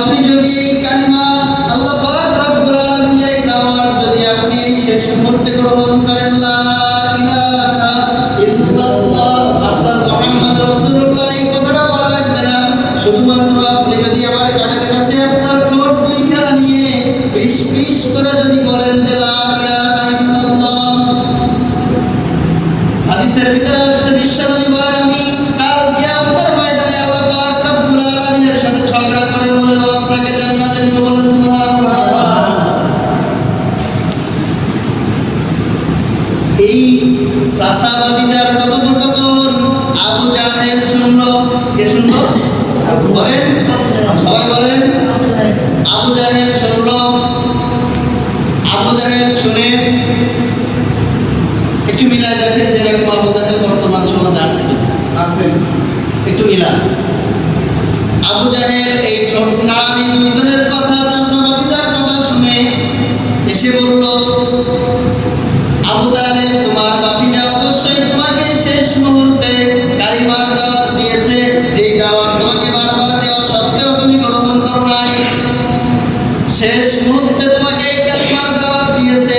আপনি যদি এই কালিমা আল্লাহ পাক রব্বুল আলামিনের এই দাওয়াত যদি আপনি এই শেষ মুহূর্তে গ্রহণ করেন, লা ইলাহা ইল্লাল্লাহ আফদাল মুহাম্মদ রাসূলুল্লাহ, এই কথাটা বলা লাগবে না। শুধুমাত্র আপনি যদি আমার কানের কাছে আপনার ঠোঁট দুইখানা নিয়ে পিস পিস করে যদি বলেন যে লা ইলাহা ইল্লাল্লাহ, হাদিসের ভিতরে আসছে বিশ্বনবী বলেন আমি কাল কিয়ামতের ময়দানে আল্লাহ পাক রব্বুল আলামিনের সাথে ঝগড়া করে বলবো আপনাকে জান্নাতে নিব, বলেন সুবহানাল্লাহ। এই সাসা ভাতিজার কথোপকথন আবু জাহেল শুনলো। কে শুনলো? বলেন, সবাই বলেন। আবু জাহেল শুনলো। আবু জাহেল শুনে একটু মিলা দেখেন যেরকম আবু জাহেল বর্তমান সমাজে আছে, একটু মিলা। আবু জাহেল এই ঠোঁট নাড়ানি দুইজনের কথা, চাচা ভাতিজার কথা শুনে এসে বলল, আবু তালেব তোমার ভাতিজা অবশ্যই তোমাকে শেষ মুহূর্তে কালিমার দাওয়াত দিয়েছে, যেই দাওয়াত তোমাকে বারবার দেওয়া সত্ত্বেও তুমি গ্রহণ করো নাই। শেষ মুহূর্তে তোমাকে এই কালিমার দাওয়াত দিয়েছে,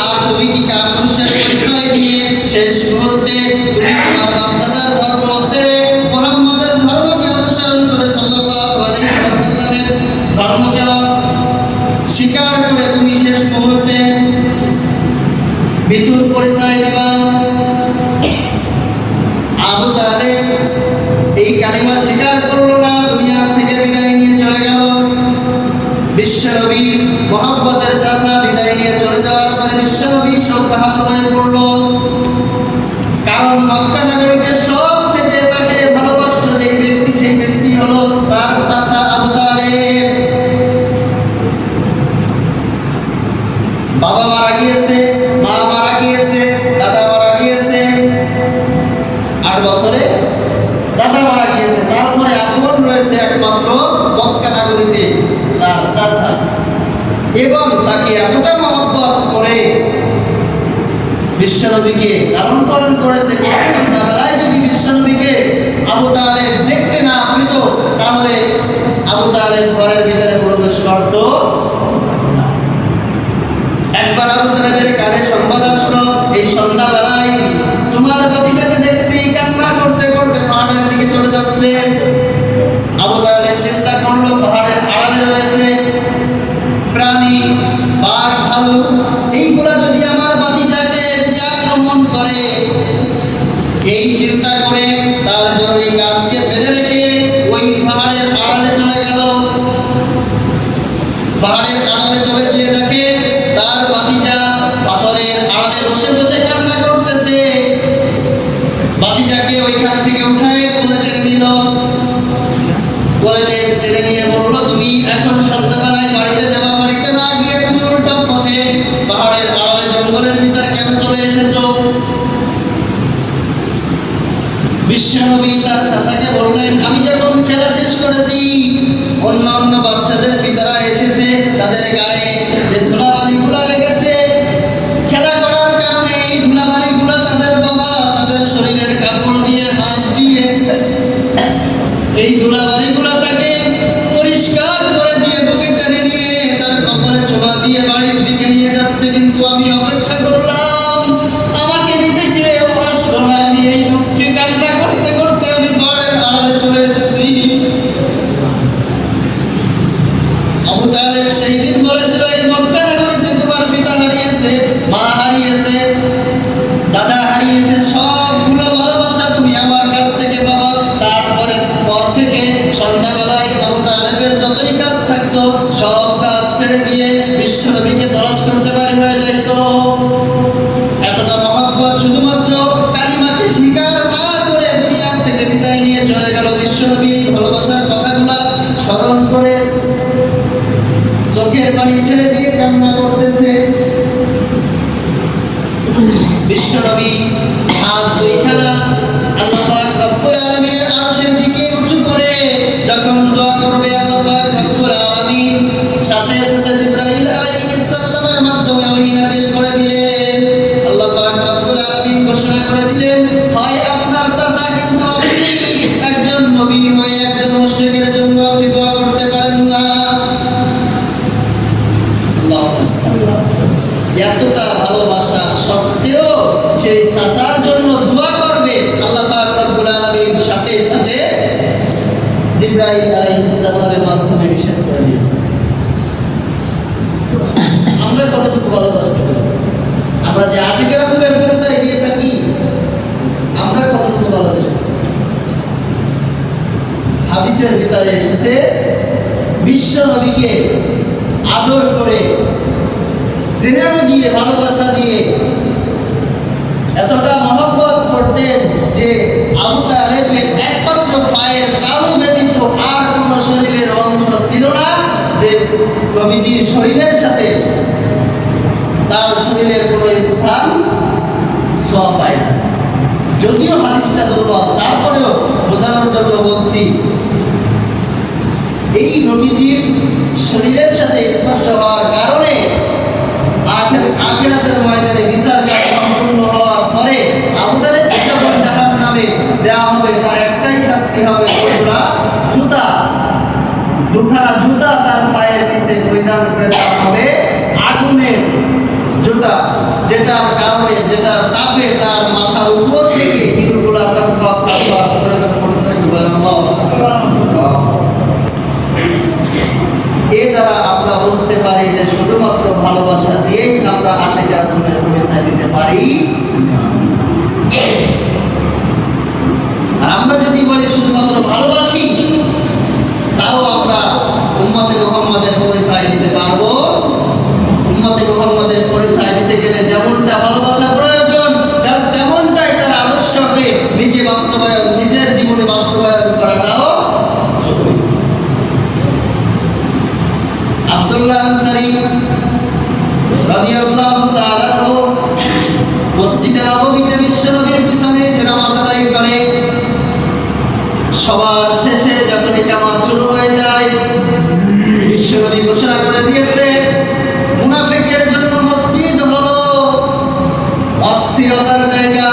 আর তুমি কি কাপুরুষের পরিচয় দিয়ে শেষ মুহূর্তে তুমি তোমার বাপদাদার ধর্ম ছেড়ে মুহাম্মাদের ধর্মকে অনুসরণ করে সাল্লাল্লাহু আলাইহি ওয়াসাল্লামের ধর্মকে স্বীকার করে তুমি শেষ মুহূর্তে মৃত্যুর পরিচয় দিবা। আবু তালেব এই কালিমা স্বীকার করলো না, দুনিয়া থেকে বিদায় নিয়ে চলে গেল। বিশ্বনবী মুহাম্মদের চাচা বিদায় নিয়ে চলে যাওয়ার পরে বিশ্বনবী শোকাহত হয়ে পড়ল। কারণ মক্কা নগরীতে সব থেকে তাকে ভালোবাসত যে ব্যক্তি, সেই ব্যক্তি হলো তার চাচা আবু তালেব। বাবা মারা গিয়েছে, মা মারা গিয়েছে, দাদা মারা গিয়েছে, 8 বছরে দাদা মারা গিয়েছে। তারপরে আপন রয়েছে একমাত্র মক্কা নগরীতে তার চাচা, এবং তাকে এতটা মহব্বত করে বিশ্বনবীকে লালন পালন করেছে। সন্ধ্যাবেলায় যদি বিশ্বনবীকে আবু তালেব দেখতে না পেত, তাহলে আবু তালেব ঘরের ভিতরে প্রবেশ করত। একবার আবু তালেবের কানে সংবাদ আসলো, এই সন্ধ্যাবেলায় তোমার ভাতিজাকে দেখছি কান্না করতে করতে পাহাড়ের দিকে চলে যাচ্ছে। আবু তালেব চিন্তা করলো পাহাড়ের আড়ালে রয়েছে প্রাণী, বাঘ, ভালুক, এইগুলা যদি আমার ভাতিজাকে যদি আক্রমণ করে, এই চিন্তা করে তার জরুরি কাজকে ফেলে রেখে ওই পাহাড়ের আড়ালে চলে গেল। পাহাড়ের আড়ালে চলে যেয়ে দেখে তার ভাতিজা পাথরের আড়ালে বসে বসে কান্না করতেছে। ভাতিজাকে ওইখান থেকে উঠায় কোলে টেনে নিল। কোলে টেনে নিয়ে বলল, তুমি এখন সন্ধ্যাবেলায় বাড়িতে যাবা, বাড়িতে না গিয়ে তুমি উল্টো পথে পাহাড়ের আড়ালে জঙ্গলের ভিতরে কেন চলে এসেছো? বিশ্বনবী তার চাচাকে বললেন, আমি যখন খেলা শেষ করেছি, অন্য অন্য বাচ্চাদের পিতারা এসেছে, তাদের গায়ে যে ধুলাবালিগুলা লেগেছে, খেলা করার কারণে এই ধুলাবালিগুলা তাদের বাবা তাদের শরীরের কাপড় দিয়ে হাত দিয়ে এই ধুলাবালিগুলা তাকে পরিষ্কার করে দিয়ে বুকে টেনে নিয়ে তার কপালে ছোঁয়া দিয়ে বাড়ির দিকে নিয়ে যাচ্ছে। কিন্তু আমি অপেক্ষা করলাম, আমাকে নিতে কেউ আসলো না। আমি এই দুঃখে কান্না করতে করতে আমি পাহাড়ের আড়ালে চলে এসেছি। আবু তালেব সেই দিন বলেছিল, এই মক্কা নগরীতে তোমার পিতা হারিয়েছে, মা হারিয়েছে, দাদা হারিয়েছে, সবগুলো ভালোবাসা তুমি আমার কাছ থেকে পাবা। তারপরে পর থেকে সন্ধ্যাবেলায় আবু তালেবের যতই কাজ থাকতো সব কাজ ছেড়ে দিয়ে বিশ্বনবীকে তলাশ করতে পারি হয়ে যাইত। এতটা মহব্বত শুধুমাত্র কালিমাকে স্বীকার না করে দুনিয়া থেকে বিদায় নিয়ে চলে গেল। বিশ্বনবী এই ভালোবাসার কথাগুলা স্মরণ করে চোখের পানি ছেড়ে দিয়ে কান্না করতেছে। বিশ্বনবী হাত দুইখানা আল্লাহ পাক রব্বুল আলামিনের আরশের দিকে উঁচু করে যখন দোয়া করবে, আল্লাহ পাক রব্বুল আলামিন সাথে সাথে জিবরাইল আলাইহিস সালামের মাধ্যমে ওহী নাযিল করে দিলেন। আল্লাহ পাক রব্বুল আলামিন ঘোষণা করে দিলেন, হয় আপনার চাচা কিন্তু আপনি একজন নবী হয়ে একজন মুশরিকের জন্য আপনি দোয়া করতে পারেন না। বিশ্ব নবীকে আদর করে স্নেহ দিয়ে ভালোবাসা দিয়ে এতটা মহব্বত করতেন যে আবু তালেবের একমাত্র পায়ের তালু ব্যতীত আর কোনো শরীরের অঙ্গ ছিল না যে নবীজির শরীরের সাথে তার শরীরের কোনো স্থান ছোঁয়া পায় না। যদিও হাদিসটা দুর্বল, তারপরেও বোঝানোর জন্য বলছি, এই নবীজির শরীরের সাথে স্পর্শ হওয়ার কারণে আখিরাতের ময়দানে বিচার কাজ সম্পূর্ণ হওয়ার পরে আবু তালেব যখন জাহান্নামে দেওয়া হবে, তার একটাই শাস্তি হবে, দুখানা জুতা তার পায়ের নিচে পরিধান করে দেওয়া হবে, আগুনের জুতা, যেটার কারণে যেটার তাপে তার মাথার উপর থেকে হিরুগুলা টপটপ টপটপ করে পড়তে থাকে। বলেন আল্লাহু আকবার। এর দ্বারা আমরা বুঝতে পারি যে শুধুমাত্র ভালোবাসা দিয়েই আমরা আশিক রাসূলের পরিচয় দিতে পারি। আর আমরা যদি বলি শুধুমাত্র ভালোবাসি, তাও আমরা উম্মতে মুহাম্মাদের পরিচয় দিতে পারবো। উম্মতে মুহাম্মাদের পরিচয় দিতে গেলে যেমনটা ভালোবাসা প্রয়োজন, তেমনটাই তার আদর্শকে নিজের জীবনে বাস্তবায়ন করাটাও জরুরি। আব্দুল্লাহ আনসারী রাদিয়াল্লাহু তাআলা মসজিদে নববীতে বিশ্বনবীর পিছনে এসে নামাজ আদায় করে। সবার শেষে যখন ইকামত শুরু হয়ে যায়, বিশ্বনবী ঘোষণা করে দিয়েছে, মুনাফিকের জন্য মসজিদ হলো অস্থিরতার জায়গা,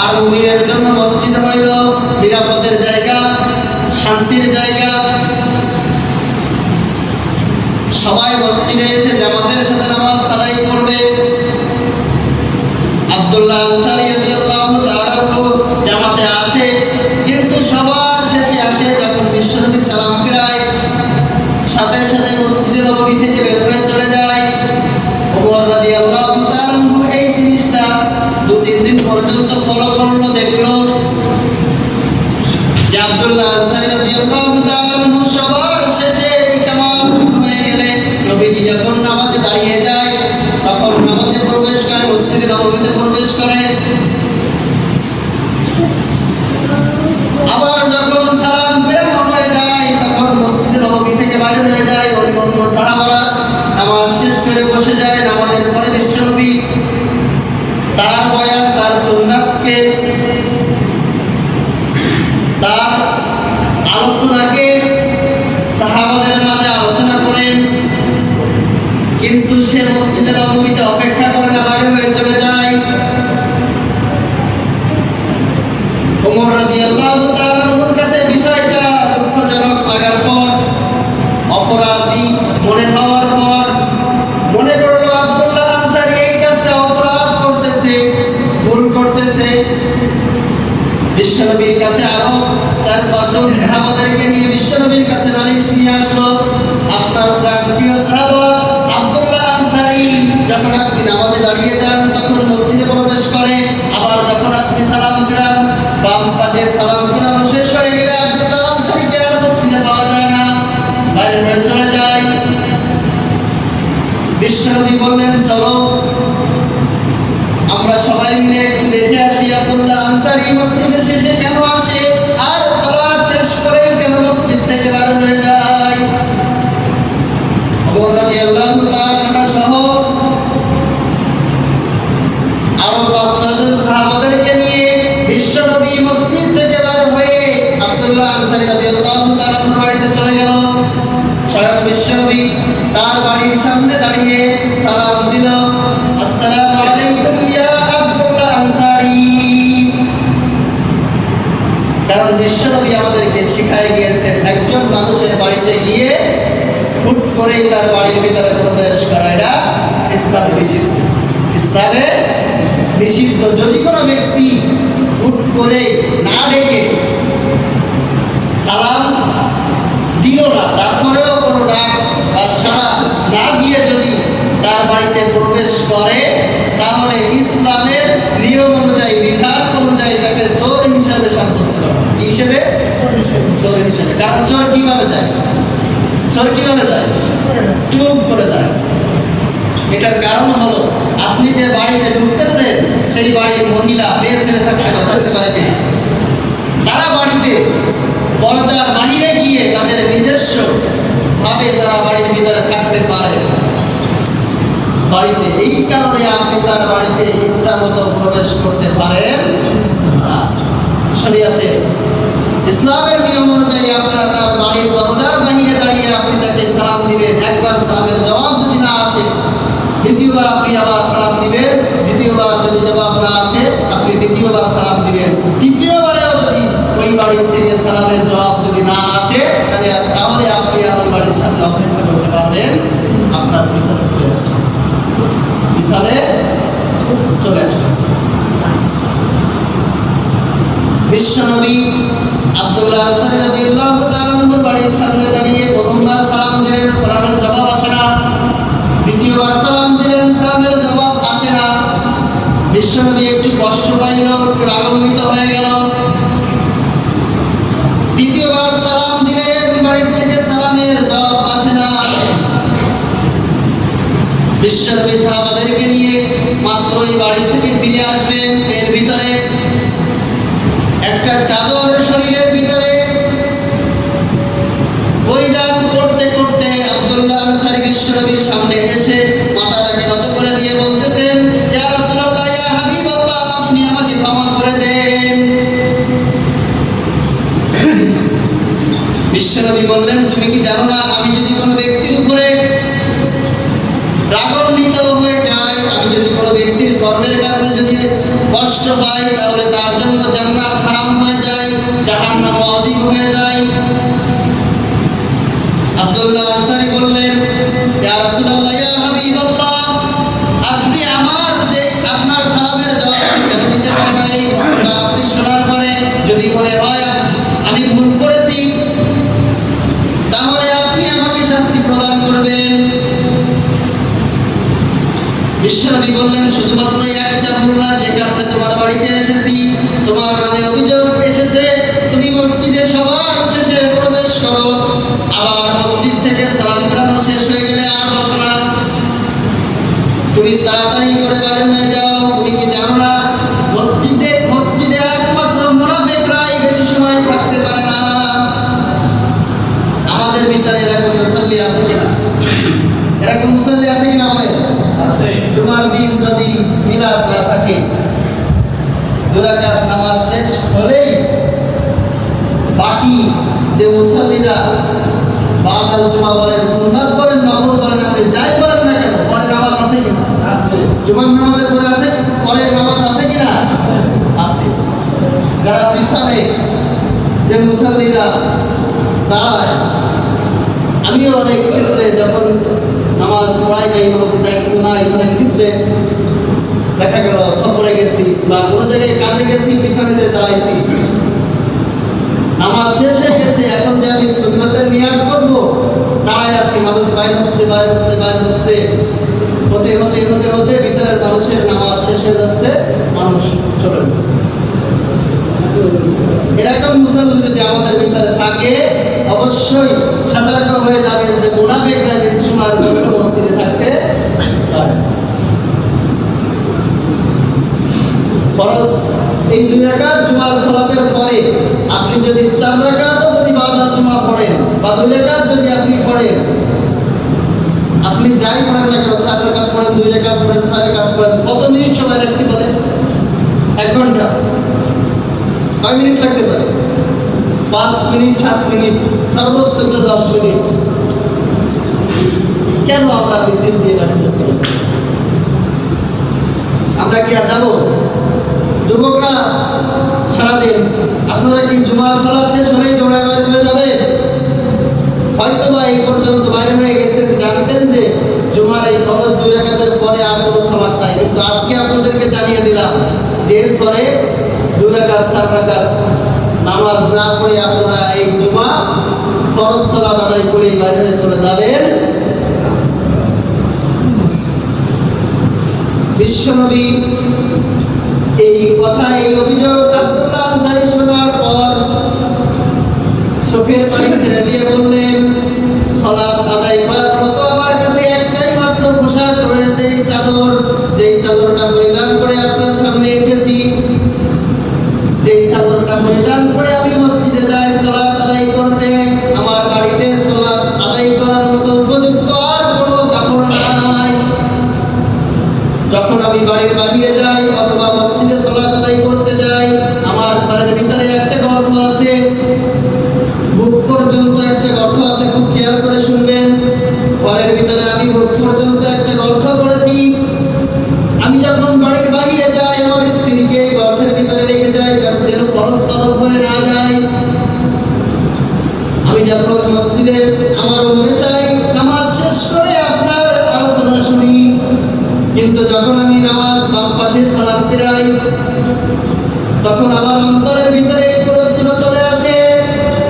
আর মুমিনের জন্য মসজিদ হইল নিরাপদের জায়গা, শান্তির জায়গা। সবাই মসজিদে এসে জামাতের সাথে নামাজ আদায় করবে। আব্দুল্লাহ আনসারী রাদিয়াল্লাহু তাআলা জামাতে আসে, কিন্তু সবার শেষে আসে যখন বিশ্বনবী সালাম ফেরায়, সাথে সাথে মসজিদে নববী থেকে বের হয়ে চলে যায়। ওমর রাদিয়াল্লাহু তাআলা এই জিনিসটা 2-3 দিন পর্যন্ত ফলো করলো, দেখলো যে আব্দুল্লাহ আনসারী রাদিয়াল্লাহু তাআলা সবার শেষে ইকামত শুরু হয়ে গেলে নবীজি যখন নামাজে দাঁড়িয়ে যায়, তখন নামাজে প্রবেশ করে, মসজিদে নববীতে প্রবেশ করে। আবার যখন সালাম ফেরানো হয়ে যায়, তখন মসজিদে নববী থেকে বাইরে হয়ে যায়। অন্যান্য সাহাবারা নামাজ শেষ করে বসে যায়। নামাজের পরে বিশ্বনবী তার বয়ান, তার সুন্নাতকে, তার আলোচনাকে সাহাবাদের মাঝে আলোচনা করেন, কিন্তু সে মসজিদে নববীতে অপেক্ষা করে না, বাইরে হয়ে চলে যায়। ওমর রাদিয়াল্লাহু তাআলার কাছে বিষয়টা দুঃখজনক লাগার পর, অপরাধী মনে হওয়ার পর, মনে করলো আব্দুল্লাহ আনসারী এই কাজটা অপরাধ করতেছে, ভুল করতেছে। বিশ্বনবীর কাছে আরো 4-5 জন সাহাবাদেরকে নিয়ে বিশ্বনবীর কাছে নালিশ নিয়ে আসলো, আপনার প্রিয় সাহাবা আব্দুল্লাহ আনসারী যখন আপনি নামাজে দাঁড়িয়ে যান তখন মসজিদে প্রবেশ করে, আবার যখন আপনি সালাম ফিরান, বাম পাশে সালাম ফিরানো শেষ হয়ে গেলে আব্দুল্লাহ আনসারীকে আর মসজিদে পাওয়া যায় না, বাইরে হয়ে চলে যায়। বিশ্বনবী বললেন, চলো আমরা সবাই মিলে একটু দেখে আসি আব্দুল্লাহ আনসারী মসজিদের শেষে কেন আসে, আর সালাত শেষ করে কেন মসজিদ থেকে বের হয়ে যায়। ওমর রাদিয়াল্লাহু তাআলা সহ আরো 5-6 জন সাহাবাদেরকে নিয়ে বিশ্বনবী মসজিদ থেকে বের হয়ে আব্দুল্লাহ আনসারী রাদিয়াল্লাহু তাআলার বাড়িতে চলে গেল। স্বয়ং বিশ্বনবী তার বাড়ির সামনে দাঁড়িয়ে সালাম দিল, আসসালামু আলাইকুম ইয়া আব্দুল্লাহ আনসারী। কারণ বিশ্বনবী আমাদেরকে শিখায় গিয়েছেন একজন মানুষের বাড়িতে গিয়ে হুট করেই তার বাড়ির ভিতরে প্রবেশ করা এটা ইসলামে নিষিদ্ধ। ইসলামে নিষিদ্ধ। যদি কোনো ব্যক্তি হুট করে না ডেকে সালাম দিল না, তারপরেও কোনো ডাক বা সাড়া না দিয়ে যদি তার বাড়িতে প্রবেশ করে, তাহলে ইসলামের নিয়ম অনুযায়ী, বিধান অনুযায়ী তাকে চোর হিসাবে সাব্যস্ত করা। কি হিসেবে? চোর হিসাবে। কারণ চোর কিভাবে যায়? চোর কিভাবে যায়? টুপ করে যায়। এটার কারণ হলো আপনি যে বাড়িতে ঢুকতেছেন সেই বাড়ির মহিলা মেয়ে ছেলে থাকতে পারে কিনা। তারা বাড়িতে পর্দার বাহিরে গিয়ে তাদের নিজস্ব ভাবে তারা বাড়ির ভিতরে থাকতে পারে বাড়িতে। এই কারণে আপনি তার বাড়িতে ইচ্ছা মতো প্রবেশ করতে পারেন না। শরিয়াতে ইসলামের নিয়ম অনুযায়ী আপনারা তার বাড়ির দরজার বাহিরে দাঁড়িয়ে আপনি তাকে সালাম দিবেন। একবার সালামের জবাব যদি না আসে দ্বিতীয়বার আপনি আবার সালাম দিবেন। দ্বিতীয়বার যদি জবাব না আসে আপনি দ্বিতীয়বার সালাম দিবেন। তৃতীয়বারেও যদি ওই বাড়ি থেকে সালামের জবাব যদি না আসে তাহলে আপনি আর ওই বাড়ির সামনে অপেক্ষা করতে পারবেন। আপনার পিছনে চলে আসছে, পিছনে চলে আসছে। বিশ্বনবী আব্দুল্লাহ আনসারী রাদিয়াল্লাহু তাআলা আনহুর বাড়ির সামনে দাঁড়িয়ে প্রথমবার সালাম দিলেন, সালামের জবাব আসে না। দ্বিতীয়বার সালাম দিলেন, সালামের জবাব আসে না। বিশ্বনবী একটু কষ্ট পাইল, একটু রাগান্বিত হয়ে গেল। দ্বিতীয়বার সালাম দিলেন, বাড়ির থেকে সালামের জবাব আসে না। বিশ্বনবী সাহাবাদেরকে নিয়ে মাত্রই বাড়ি থেকে ফিরে আসবেন, এর ভিতরে একটা চাদর শরীরের ভিতরে পরিধান করতে করতে আব্দুল্লাহ আনসারী বিশ্বনবীর সামনে এসে মাথাটাকে নত করে দিয়ে বলতেছেন, ইয়া রাসূলুল্লাহ, ইয়া হাবিবাল্লাহ, আপনি আমাকে ক্ষমা করে দেন। বিশ্বনবী বললেন, তুমি কি জানো না আমি যদি কোনো ব্যক্তির উপরে রাগান্বিত হয়ে যাই, আমি যদি কোনো ব্যক্তির কর্মের কারণে যদি কষ্ট পাই তাহলে তার জন্য জান্নাত হারাম হয়ে যায়, জাহান্নাম ওয়াজিব হয়ে যায়। আব্দুল্লাহ আনসারী বললেন, ইয়া রাসূলুল্লাহ, ইয়া হাবিবাল্লাহ, আপনি আমার যে আপনার সালামের জবাব কেন দিতে পারেন না? এই ঘটনা আপনি শোনার পরে যদি মনে হয় আমি ভুল করেছি তাহলে আপনি আমাকে শাস্তি প্রদান করবেন। বিশ্বনবী বললেন, শুধুমাত্র একটা ভুল না, যে কারণে তোমার বাড়িতে এসেছি, তোমার নামে অভিযোগ এসেছে, তুমি মসজিদে সবার শেষে প্রবেশ করো, আবার মসজিদ থেকে সালাম ফেরানো শেষ হয়ে গেলে আর বসো না, তুমি তাড়াতাড়ি করে বাইরে হয়ে যাও। তুমি কি জানো না মসজিদে একমাত্র মুনাফিকরাই বেশি সময় থাকতে পারে না। আমাদের ভিতরে এরকম মুসল্লি আছে কিনা? এরকম মুসল্লি আছে কিনা? বলে জুমার দিন যদি মিলাদ না থাকে, 2 রাকাত নামাজ শেষ হলেই বাকি যে মুসল্লিরা বাদাল জুমা বলেন, সুন্নাত বলেন, নফল বলেন, আপনি যাই বলেন না কেন, পরে নামাজ আছে কিনা? জুমার নামাজের পরে আছে, পরে নামাজ আছে কিনা? আছে। যারা পিছনে যে মুসল্লিরা দাঁড়ায়, আমিও অনেক ক্ষেত্রে যখন নামাজ পড়াই নাই, দায়িত্ব নাই, অনেক ক্ষেত্রে দেখা গেল সফরে গেছি বা কোনো জায়গায় কাজে গেছি, পিছনে যে দাঁড়াইছি, নামাজ শেষ হয়ে গেছে, এখন যে আমি সুন্নাতের নিয়াত করব, দাঁড়ায় আছি, মানুষ বাইর হচ্ছে হতে হতে হতে হতে ভিতরের মানুষের নামাজ শেষ হয়ে যাচ্ছে, মানুষ চলে যাচ্ছে। এরকম মুসলমান যদি আমাদের ভিতরে থাকে, অবশ্যই সতর্ক হয়ে যাবেন যে মুনাফিকরা বেশি সময় পর্যন্ত মসজিদে থাকতে পারে। ফরজ এই 2 রাকাত জুমার সালাতের পরে আপনি যদি 4 রাকাতও যদি বাদাল জুমা পড়েন বা 2 রাকাত যদি আপনি পড়েন, আপনি যাই পড়েন না কেন, 4 রাকাত পড়েন, 2 রাকাত পড়েন, 6 রাকাত পড়েন, কত মিনিট সময় লাগতে পারে? 1 ঘন্টা। কয় মিনিট লাগতে পারে? 5 মিনিট, 7 মিনিট, সর্বোচ্চ 10 মিনিট। কেন আমরা মিছিল দিয়ে বাড়িতে চলে যাচ্ছি? আমরা কি আর যাবো? যুবকরা সারাদিন আপনারা কি জুমার সালাত শেষ হলেই দৌড়ায় চলে যাবে? হয়তো বা এই পর্যন্ত বাইরে হয়ে গেছেন, জানতেন যে জুমার এই ফরজ 2 রাকাতের পরে আর কোনো সালাত নাই, কিন্তু আজকে আপনাদেরকে জানিয়ে দিলাম যে এরপরে 2 রাকাত 4 রাকাত নামাজ না পড়ে আপনারা এই জুমা ফরজ সালাত আদায় করে বাইরে হয়ে চলে যাবেন। বিশ্বনবী এই কথা, এই অভিযোগ আব্দুল্লাহ আনসারী শোনার পর চোখের পানি ছেড়ে দিয়ে বললেন, সালাত আদায় করার মতো আমার কাছে একটাই মাত্র পোশাক রয়েছে, এই চাদর। যেই চাদরটা পরিধান করে আপনার সামনে এসেছি, যেই চাদরটা পরিধান করে আমি মসজিদে যাই সালাত আদায় করতে, আমার বাড়িতে সালাত আদায় করার মতো উপযুক্ত আর কোনো কাপড় নাই। যখন আমি বাড়ির বাহিরে যাই অথবা মসজিদে সালাত আদায় করতে যাই, আমার ঘরের ভিতরে একটা গর্ত আছে, বুক পর্যন্ত একটা গর্ত আছে। খুব খেয়াল করে শুনবেন, ঘরের ভিতরে আমি বুক পর্যন্ত একটা গর্ত করেছি। আমি যখন বাড়ির বাহিরে যাই আমার স্ত্রীকে গর্তের ভিতরে রেখে যাই যেন পরস্তরফ হয়ে না যায়। আমি যখন মসজিদে আমারও মনে চাই নামাজ শেষ করে আপনার আলোচনা শুনি, কিন্তু যখন আমি নামাজ বাম পাশে সালাম ফিরাই তখন আমার অন্তরের ভিতরে এই প্রশ্ন চলে আসে,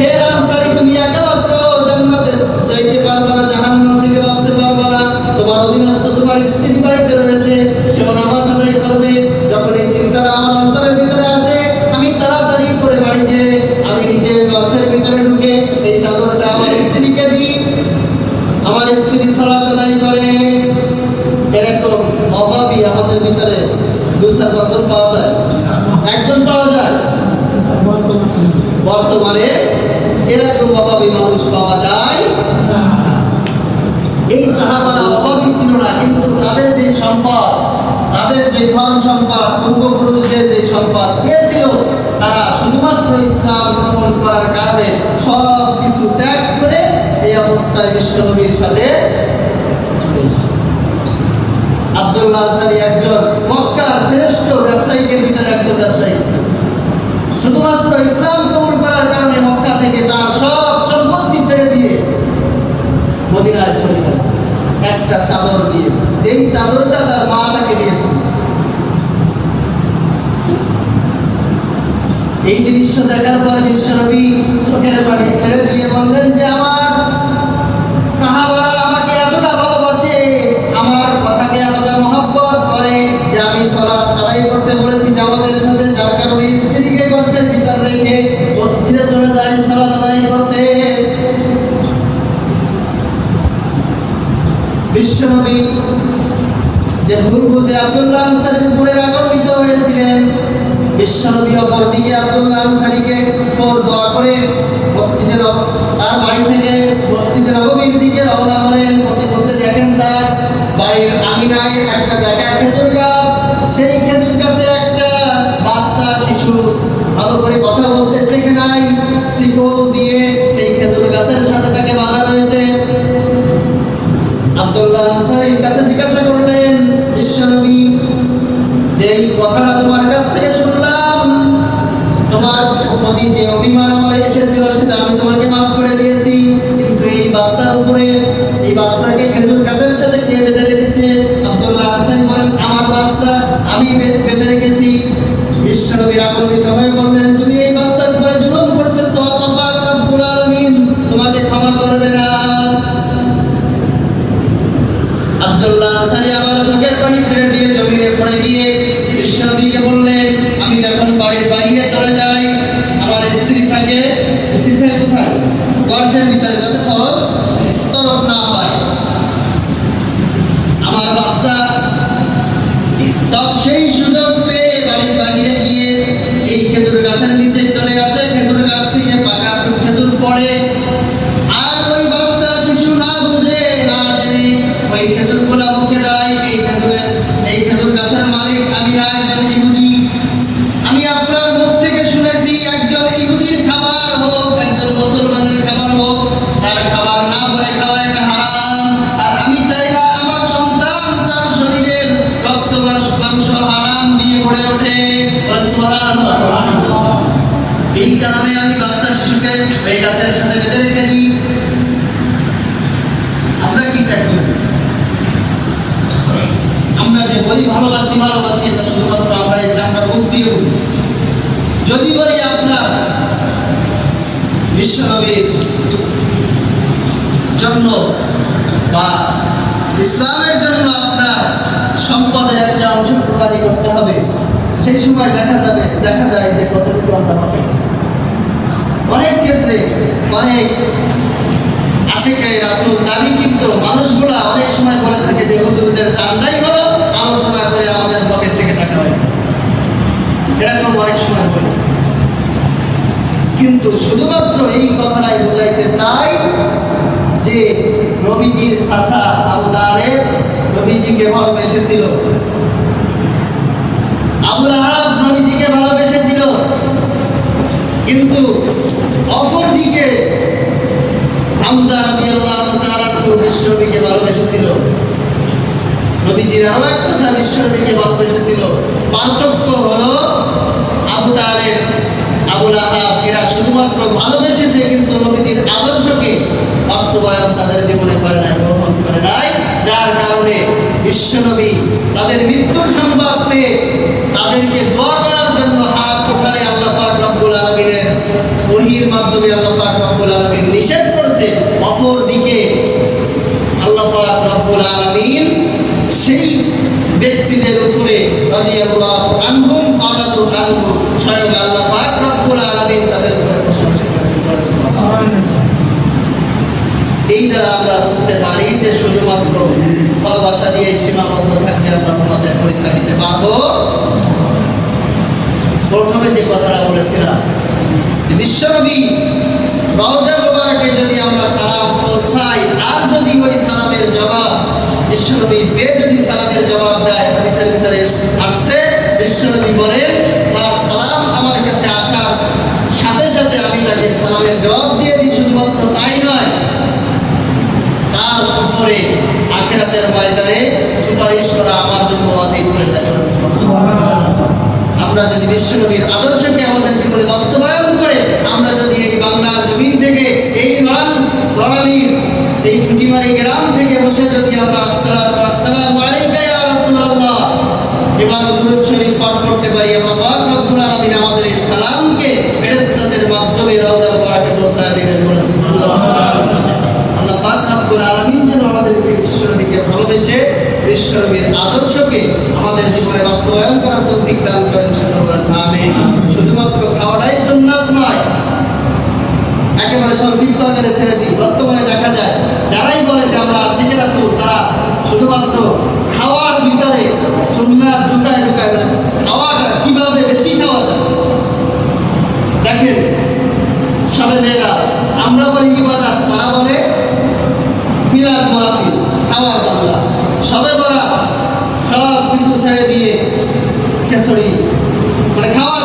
হে আনসারী, তুমি একমাত্র জান্নাতে যাইতে পারবে না, জাহান্নাম থেকে বাঁচতে পারবে না। তোমার অধীনস্থ তোমার স্ত্রী বাড়িতে রয়েছে, সেও নামাজ আদায় করবে। যখন এই চিন্তাটা আমার অন্তরের ভিতরে আসে, আমি তাড়াতাড়ি করে বাড়ি যেয়ে আমি নিজে গর্তের ভিতরে ঢুকে এই চাদরটা আমার স্ত্রীকে দিই। আমার স্ত্রী সালাত আদায় করে। এরকম অভাবী আমাদের ভিতরে 2-4 জন পাওয়া যায়, একজন পাওয়া যায়। বর্তমানে এরকম অভাবী মানুষ পাওয়া যায়। এই সাহাবারা অভাবী ছিল না, কিন্তু তাদের যে সম্পদ, তাদের যে ধন সম্পদ, পূর্বপুরুষদের যে সম্পদ পেয়েছিল, তারা শুধুমাত্র ইসলাম গ্রহণ করার কারণে সব কিছু ত্যাগ করে এই অবস্থায় বিশ্বনবীর সাথে চলে এসেছে। আব্দুল্লাহ আনসারী একজন মক্কার শ্রেষ্ঠ ব্যবসায়ীদের ভিতরে একজন ব্যবসায়ী ছিল। শুধুমাত্র ইসলাম কবুল করার কারণে মক্কা থেকে তার সব সম্পত্তি ছেড়ে দিয়ে মদিনায় চলে গেল একটা চাদর দিয়ে, যেই চাদরটা তার মা তাকে দিয়েছিল। এই দৃশ্য দেখার পর বিশ্বনবী চোখের পানি ছেড়ে দিয়ে বললেন যে আমার সাহাবারা আমাকে এতটা ভালোবাসে, আমার কথাকে এতটা মহব্বত করে যে আমি সালাত আদায় করতে বলেছি জামাতের সাথে, যার কারণে স্ত্রীকে গর্তের ভিতর রেখে মসজিদে চলে যায় সালাত আদায় করতে। বিশ্বনবী যে ভুল বুঝে আব্দুল্লাহ আনসারীর উপরে রাগান্বিত হয়েছিলেন, বিশ্বনবী অপরদিকে আব্দুল্লাহ আনসারীকে দোয়া করে মসজিদের তার বাড়ি থেকে মসজিদের নববীর দিকে রওনা হলেন। পথে দেখেন তার বাড়ির আঙিনায় একটা বেঁকা খেজুর গাছ, সেই খেজুর গাছে একটা বাচ্চা শিশু ভালো করে কথা বলতে শেখে নাই, শিকল দিয়ে সেই খেজুর গাছের সাথে তাকে বাঁধা রয়েছে। আব্দুল্লাহ আনসারীর কাছে জিজ্ঞাসা করলেন, বিশ্বনবী, যে এই কথাটা তোমার কাছ থেকে শুনলাম, তোমার প্রতি যে অভিমান আমার এসেছিল সেটা আমি তোমাকে মাফ করে দিয়েছি, কিন্তু এই বাচ্চার উপরে, এই বাচ্চাকে খেজুর গাছের সাথে কে বেঁধে রেখেছে? আব্দুল্লাহ আনসারী বলেন, আমার বাচ্চা, আমি বেঁধে রেখেছি। বিশ্বনবী রাগান্বিত হয়ে বললেন, তুমি এই বাচ্চার উপরে জুলুম করতেছো, আল্লাহ পাক রব্বুল আলামিন তোমাকে ক্ষমা করবে না। আব্দুল্লাহ আনসারী আবার চোখের পানি ছেড়ে দিয়ে জমিনে পড়ে গিয়ে বিশ্বনবীকে বললেন, আমি যখন বাড়ির বাইরে চলে যাই আমার স্ত্রী থাকে কোথায়? গর্তের ভিতরে, যাতে খরচ তরফ না হয়। আমার বাচ্চা সেই সুযোগ পেয়ে বাড়ির বাইরে গিয়ে এই খেজুর গাছের নিচে চলে আসে, খেজুর গাছ থেকে পাকা খেজুর পড়ে, আর ওই বাচ্চা শিশু না বুঝে না জেনে ওই খেজুরগুলা মুখে দেয়। এই খেজুর গাছের মালিক আমি না, একজন ইহুদি। আমি আপনার মুখ থেকে শুনেছি একজন ইহুদির খাবার হোক, একজন মুসলমানের খাবার হোক, তার খাবার না বলে খাওয়া এটা হারাম। আর আমি চাই না আমার সন্তান তার শরীরের রক্ত মাংস হারাম দিয়ে গড়ে ওঠে। এই কারণে আমি বাচ্চা শিশুকে এই গাছের সাথে বেঁধে রেখে দিই। আমরা কি ত্যাগ করছি? আমরা যে বলি ভালোবাসি এটা শুধুমাত্র আমরা এই চামড়া মুখ দিয়ে বলি। যদি বলি আপনার বিশ্বনবীর জন্য বা ইসলামের জন্য আপনার সম্পদের একটা অংশ কুরবানি করতে হবে, সেই সময় দেখা যায় যে কতটুকু আমরা পাচ্ছি। অনেক ক্ষেত্রে অনেক আশিকাই রাসূল দাবি কিন্তু মানুষগুলা অনেক সময় বলে থাকে যে হুজুরদের দান্দাই হলো আলোচনা করে আমাদের পকেট থেকে টাকা হয়, এরকম অনেক সময় বলে। কিন্তু শুধুমাত্র এই কথাটাই বোঝাইতে চাই যে নবীজির চাচা আবু তালেব নবীজিকে ভালোবেসেছিল, আবু লাহাব নবীজিকে ভালোবেসেছিল, কিন্তু অপরদিকে হামজা রাদিয়াল্লাহু তাআলা বিশ্বনবীকে ভালোবেসেছিল। নবীজির আরো এক চাচা বিশ্বনবীকে ভালোবেসেছিল। পার্থক্য হলো আবু তালেব আবু লাহাব এরা শুধুমাত্র ভালোবেসেছে, কিন্তু নবীজির আদর্শকে বাস্তবায়ন তাদের জীবনে করে নাই, গ্রহণ করে নাই। যার কারণে বিশ্বনবী তাদের মৃত্যুর সংবাদ পেয়ে তাদেরকে দোয়া করার জন্য হাত উঠালে আল্লাহ পাক রব্বুল আলামিনের ওহীর মাধ্যমে আল্লাহ পাক রব্বুল আলামিন নিষেধ করেছে। অপরদিকে আল্লাহ পাক রব্বুল আলামিন সেই ব্যক্তিদের উপরে রাদিয়াল্লাহু আনহুম ওয়া রাদু আনহু স্বয়ং আল্লাহ পাক রব্বুল আলামিন তাদের উপরে প্রশংসা করেছেন। এই দ্বারা আমরা বুঝতে পারি যে শুধুমাত্র ভালোবাসা দিয়ে সীমাবদ্ধ থাকলে আমরা আমাদের পরিচয় দিতে পারবো। প্রথমে যে কথাটা বলেছিলাম যে বিশ্বনবী রওজা মুবারকে যদি আমরা সালাম পৌঁছাই আর যদি ওই সালামের জবাব বিশ্বনবী যদি সালামের জবাব দেয়, হাদিসের ভিতরে আসছে বিশ্বনবী বলেন তার সালাম আমার কাছে আসার সাথে সাথে আমি তাকে সালামের জবাব দিয়ে দিই। শুধুমাত্র তাই নয়, তার উপরে আখিরাতের ময়দানে সুপারিশ করা আমার জন্য ওয়াজিব হয়ে যায়। আমরা যদি বিশ্বনবীর আদর্শকে আমাদের জীবনে বাস্তবায়ন করে আমরা যদি এই বাংলার জমিন থেকে এই লড়ালির এই ফুটিমারি গ্রাম থেকে বসে যদি আমরা আসসালামু আলাইকা ইয়া রাসূলুল্লাহ এবং দুরূদ শরীফ পাঠ করতে পারি, আল্লাহ পাক রব্বুল আলামিন আমাদের এই সালামকে ফেরেশতাদের মাধ্যমে রওজা মুবারকে পৌঁছায় দিবেন। বলেন সুবহানাল্লাহ। আল্লাহ পাক রব্বুল আলামিন যেন আমাদেরকে বিশ্বনবীকে ভালোবেসে বিশ্বনবীর আদর্শকে আমাদের জীবনে বাস্তবায়ন করার তৌফিক দান করেন। আমিন। শুধুমাত্র খাওয়াটাই সুন্নাত নয়, একেবারে সংক্ষিপ্ত আকারে ছেড়ে দিই। বর্তমানে দেখা যায় যারাই বলে যে আমরা আশিকে রাসূল তারা শুধুমাত্র খাওয়ার ভিতরে সুন্নাত ঢুকায় ঢুকায় বলে খাওয়াটা কিভাবে বেশি খাওয়া যায়। দেখেন সবে মেরাজ আমরা বলি ইবাদত, তারা বলে মিলাদ মাহফিল, খাওয়ার দাওয়া। সবে বরাত সব কিছু ছেড়ে দিয়ে খেচড়ি মানে খাওয়া